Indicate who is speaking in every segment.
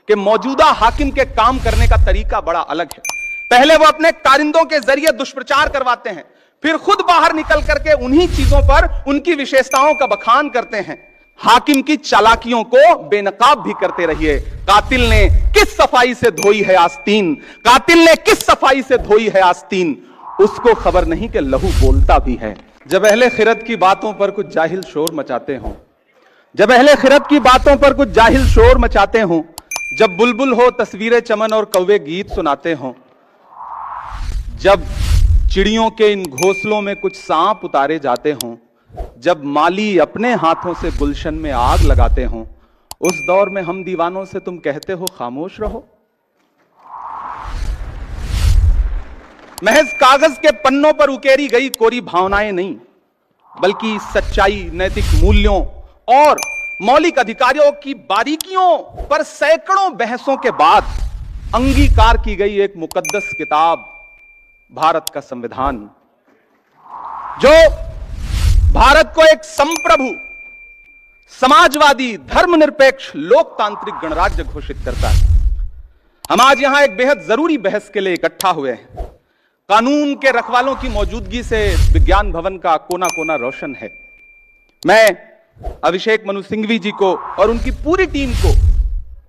Speaker 1: कि मौजूदा हाकिम के काम करने का तरीका बड़ा अलग है। पहले वो अपने कारिंदों के जरिए दुष्प्रचार करवाते हैं, फिर खुद बाहर निकल करके उन्हीं चीजों पर उनकी विशेषताओं का बखान करते हैं। हाकिम की चालाकियों को बेनकाब भी करते रहिए। कातिल ने किस सफाई से धोई है आस्तीन, कातिल ने किस सफाई से धोई है आस्तीन, उसको खबर नहीं कि लहू बोलता भी है। जब अहले खिरत की बातों पर कुछ जाहिल शोर मचाते हो, जब अहले खिरत की बातों पर कुछ जाहिल शोर मचाते हो, जब बुलबुल हो तस्वीरें चमन और कौवे गीत सुनाते हो, जब चिड़ियों के इन घोंसलों में कुछ सांप उतारे जाते हों, जब माली अपने हाथों से गुलशन में आग लगाते हों, उस दौर में हम दीवानों से तुम कहते हो खामोश रहो। महज कागज के पन्नों पर उकेरी गई कोरी भावनाएं नहीं, बल्कि सच्चाई, नैतिक मूल्यों और मौलिक अधिकारों की बारीकियों पर सैकड़ों बहसों के बाद अंगीकार की गई एक मुकद्दस किताब, भारत का संविधान, जो भारत को एक संप्रभु, समाजवादी, धर्मनिरपेक्ष, लोकतांत्रिक गणराज्य घोषित करता है। हम आज यहां एक बेहद जरूरी बहस के लिए इकट्ठा हुए हैं। कानून के रखवालों की मौजूदगी से विज्ञान भवन का कोना कोना रोशन है। मैं अभिषेक मनु सिंघवी जी को और उनकी पूरी टीम को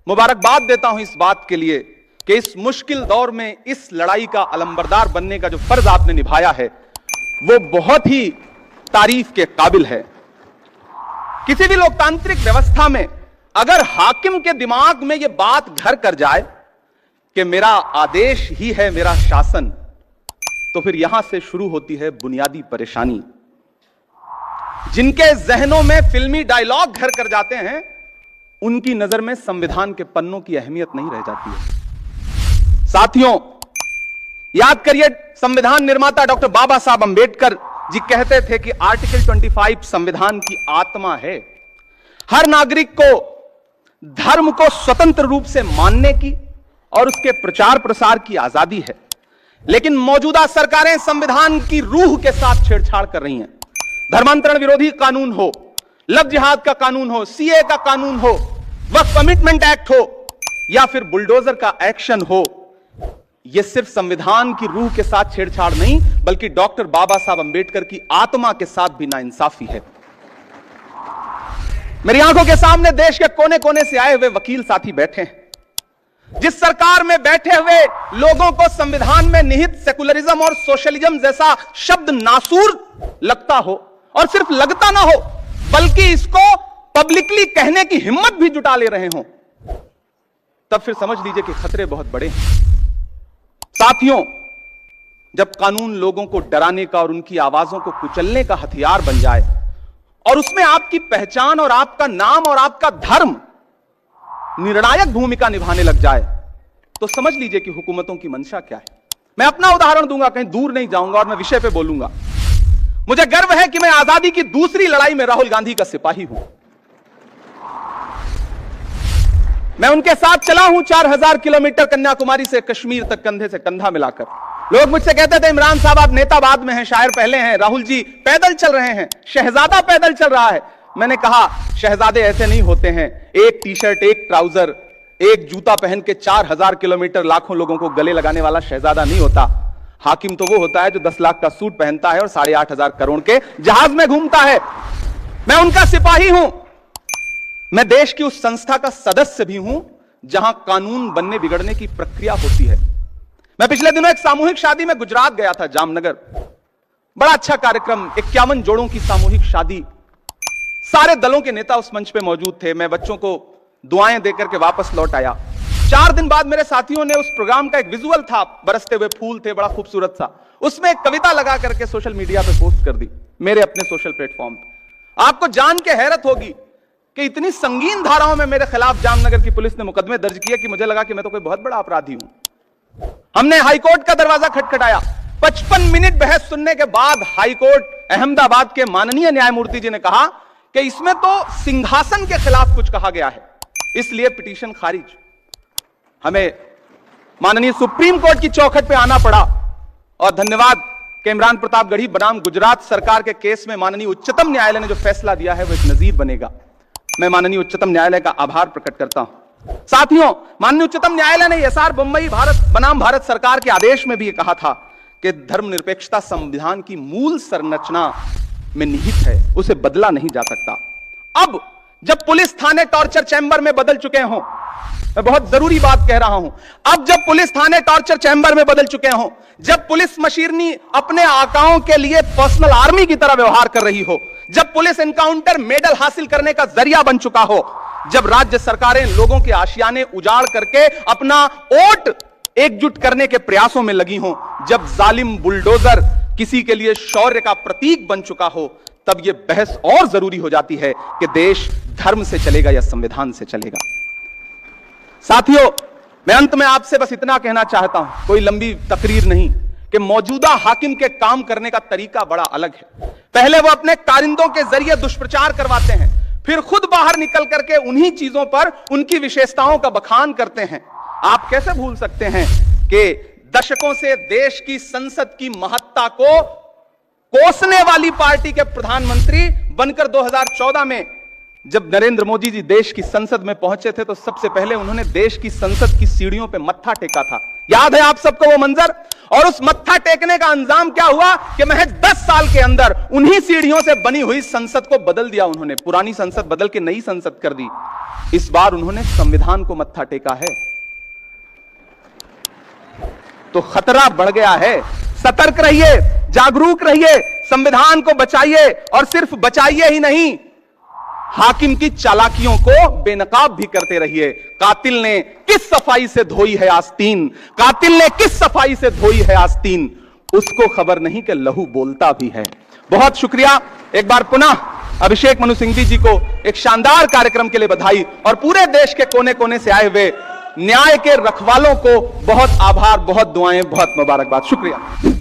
Speaker 1: मुबारकबाद देता हूं इस बात के लिए कि इस मुश्किल दौर में इस लड़ाई का अलंबरदार बनने का जो फर्ज आपने निभाया है वो बहुत ही तारीफ के काबिल है। किसी भी लोकतांत्रिक व्यवस्था में अगर हाकिम के दिमाग में यह बात घर कर जाए कि मेरा आदेश ही है मेरा शासन, तो फिर यहां से शुरू होती है बुनियादी परेशानी। जिनके जहनों में फिल्मी डायलॉग घर कर जाते हैं, उनकी नजर में संविधान के पन्नों की अहमियत नहीं रह जाती है। साथियों, याद करिए, संविधान निर्माता डॉक्टर बाबा साहब अंबेडकर जी कहते थे कि आर्टिकल 25 संविधान की आत्मा है। हर नागरिक को धर्म को स्वतंत्र रूप से मानने की और उसके प्रचार प्रसार की आजादी है। लेकिन मौजूदा सरकारें संविधान की रूह के साथ छेड़छाड़ कर रही हैं। धर्मांतरण विरोधी कानून हो, लव जिहाद का कानून हो, सीए का कानून हो, वक्फ कमिटमेंट एक्ट हो या फिर बुलडोजर का एक्शन हो, यह सिर्फ संविधान की रूह के साथ छेड़छाड़ नहीं, बल्कि डॉक्टर बाबा साहब अंबेडकर की आत्मा के साथ भी नाइंसाफी है। मेरी आंखों के सामने देश के कोने कोने से आए हुए वकील साथी बैठे हैं। जिस सरकार में बैठे हुए लोगों को संविधान में निहित सेकुलरिज्म और सोशलिज्म जैसा शब्द नासूर लगता हो, और सिर्फ लगता ना हो बल्कि इसको पब्लिकली कहने की हिम्मत भी जुटा ले रहे हो, तब फिर समझ लीजिए कि खतरे बहुत बड़े हैं। साथियों, जब कानून लोगों को डराने का और उनकी आवाजों को कुचलने का हथियार बन जाए और उसमें आपकी पहचान और आपका नाम और आपका धर्म निर्णायक भूमिका निभाने लग जाए, तो समझ लीजिए कि हुकूमतों की मंशा क्या है। मैं अपना उदाहरण दूंगा, कहीं दूर नहीं जाऊंगा और मैं विषय पे बोलूंगा। मुझे गर्व है कि मैं आजादी की दूसरी लड़ाई में राहुल गांधी का सिपाही हूं। मैं उनके साथ चला हूं 4000 किलोमीटर कन्याकुमारी से कश्मीर तक, कंधे से कंधा मिलाकर। लोग मुझसे कहते थे, इमरान साहब आप नेता बाद में हैं, शायर पहले हैं, राहुल जी पैदल चल रहे हैं, शहजादा पैदल चल रहा है। मैंने कहा, शहजादे ऐसे नहीं होते हैं। एक टी शर्ट, एक ट्राउजर, एक जूता पहन के 4000 किलोमीटर लाखों लोगों को गले लगाने वाला शहजादा नहीं होता। हाकिम तो वो होता है जो 10 लाख का सूट पहनता है और 8.5 करोड़ के जहाज में घूमता है। मैं उनका सिपाही हूं। मैं देश की उस संस्था का सदस्य भी हूं जहां कानून बनने बिगड़ने की प्रक्रिया होती है। मैं पिछले दिनों एक सामूहिक शादी में गुजरात गया था, जामनगर। बड़ा अच्छा कार्यक्रम, 51 जोड़ों की सामूहिक शादी। सारे दलों के नेता उस मंच पे मौजूद थे। मैं बच्चों को दुआएं देकर के वापस लौट आया। 4 दिन बाद मेरे साथियों ने उस प्रोग्राम का एक विजुअल था, बरसते हुए फूल थे, बड़ा खूबसूरत सा, उसमें एक कविता लगा करके सोशल मीडिया पे पोस्ट कर दी, मेरे अपने सोशल प्लेटफॉर्म पे। आपको जान के हैरत होगी कि इतनी संगीन धाराओं में मेरे खिलाफ जामनगर की पुलिस ने मुकदमे दर्ज किए कि मुझे लगा कि मैं तो कोई बहुत बड़ा अपराधी हूं। हमने हाईकोर्ट का दरवाजा खटखटाया। 55 मिनट बहस सुनने के बाद हाईकोर्ट अहमदाबाद के माननीय न्यायमूर्ति जी ने कहा कि इसमें तो सिंहासन के खिलाफ कुछ कहा गया है, इसलिए पिटीशन खारिज। हमें माननीय सुप्रीम कोर्ट की चौखट पे आना पड़ा और धन्यवाद कि इमरान प्रतापगढ़ी बनाम गुजरात सरकार के केस में माननीय उच्चतम न्यायालय ने जो फैसला दिया है वो एक नजीर बनेगा। मैं माननीय उच्चतम न्यायालय का आभार प्रकट करता हूं। साथियों, माननीय उच्चतम न्यायालय ने एसआर बम्बई भारत बनाम भारत सरकार के आदेश में भी यह कहा था कि धर्मनिरपेक्षता संविधान की मूल संरचना में निहित है, उसे बदला नहीं जा सकता। अब जब पुलिस थाने टॉर्चर चैंबर में बदल चुके हों, मैं बहुत जरूरी बात कह रहा हूं, अब जब पुलिस थाने टॉर्चर चैंबर में बदल चुके हों, जब पुलिस मशीनरी अपने आकाओं के लिए पर्सनल आर्मी की तरह व्यवहार कर रही हो, जब पुलिस एनकाउंटर मेडल हासिल करने का जरिया बन चुका हो, जब राज्य सरकारें लोगों के आशियाने उजाड़ करके अपना वोट एकजुट करने के प्रयासों में लगी हों, जब जालिम बुलडोजर किसी के लिए शौर्य का प्रतीक बन चुका हो, तब यह बहस और जरूरी हो जाती है कि देश धर्म से चलेगा या संविधान से चलेगा। साथियों, मैं अंत में आपसे बस इतना कहना चाहता हूं, कोई लंबी तकरीर नहीं, कि मौजूदा हाकिम के काम करने का तरीका बड़ा अलग है। पहले वो अपने कारिंदों के जरिए दुष्प्रचार करवाते हैं, फिर खुद बाहर निकल करके उन्हीं चीजों पर उनकी विशेषताओं का बखान करते हैं। आप कैसे भूल सकते हैं कि दशकों से देश की संसद की महत्ता को कोसने वाली पार्टी के प्रधानमंत्री बनकर 2014 में जब नरेंद्र मोदी जी देश की संसद में पहुंचे थे, तो सबसे पहले उन्होंने देश की संसद की सीढ़ियों पे मत्था टेका था। याद है आप सबको वो मंजर? और उस मत्था टेकने का अंजाम क्या हुआ कि महज 10 साल के अंदर उन्हीं सीढ़ियों से बनी हुई संसद को बदल दिया उन्होंने, पुरानी संसद बदल के नई संसद कर दी। इस बार उन्होंने संविधान को मत्था टेका है, तो खतरा बढ़ गया है। सतर्क रहिए, जागरूक रहिए, संविधान को बचाइए, और सिर्फ बचाइए ही नहीं, हाकिम की चालाकियों को बेनकाब भी करते रहिए। कातिल ने किस सफाई से धोई है आस्तीन, कातिल ने किस सफाई से धोई है आस्तीन, उसको खबर नहीं कि लहू बोलता भी है। बहुत शुक्रिया। एक बार पुनः अभिषेक मनु सिंघवी जी को एक शानदार कार्यक्रम के लिए बधाई, और पूरे देश के कोने कोने से आए हुए न्याय के रखवालों को बहुत आभार, बहुत दुआएं, बहुत मुबारकबाद। शुक्रिया।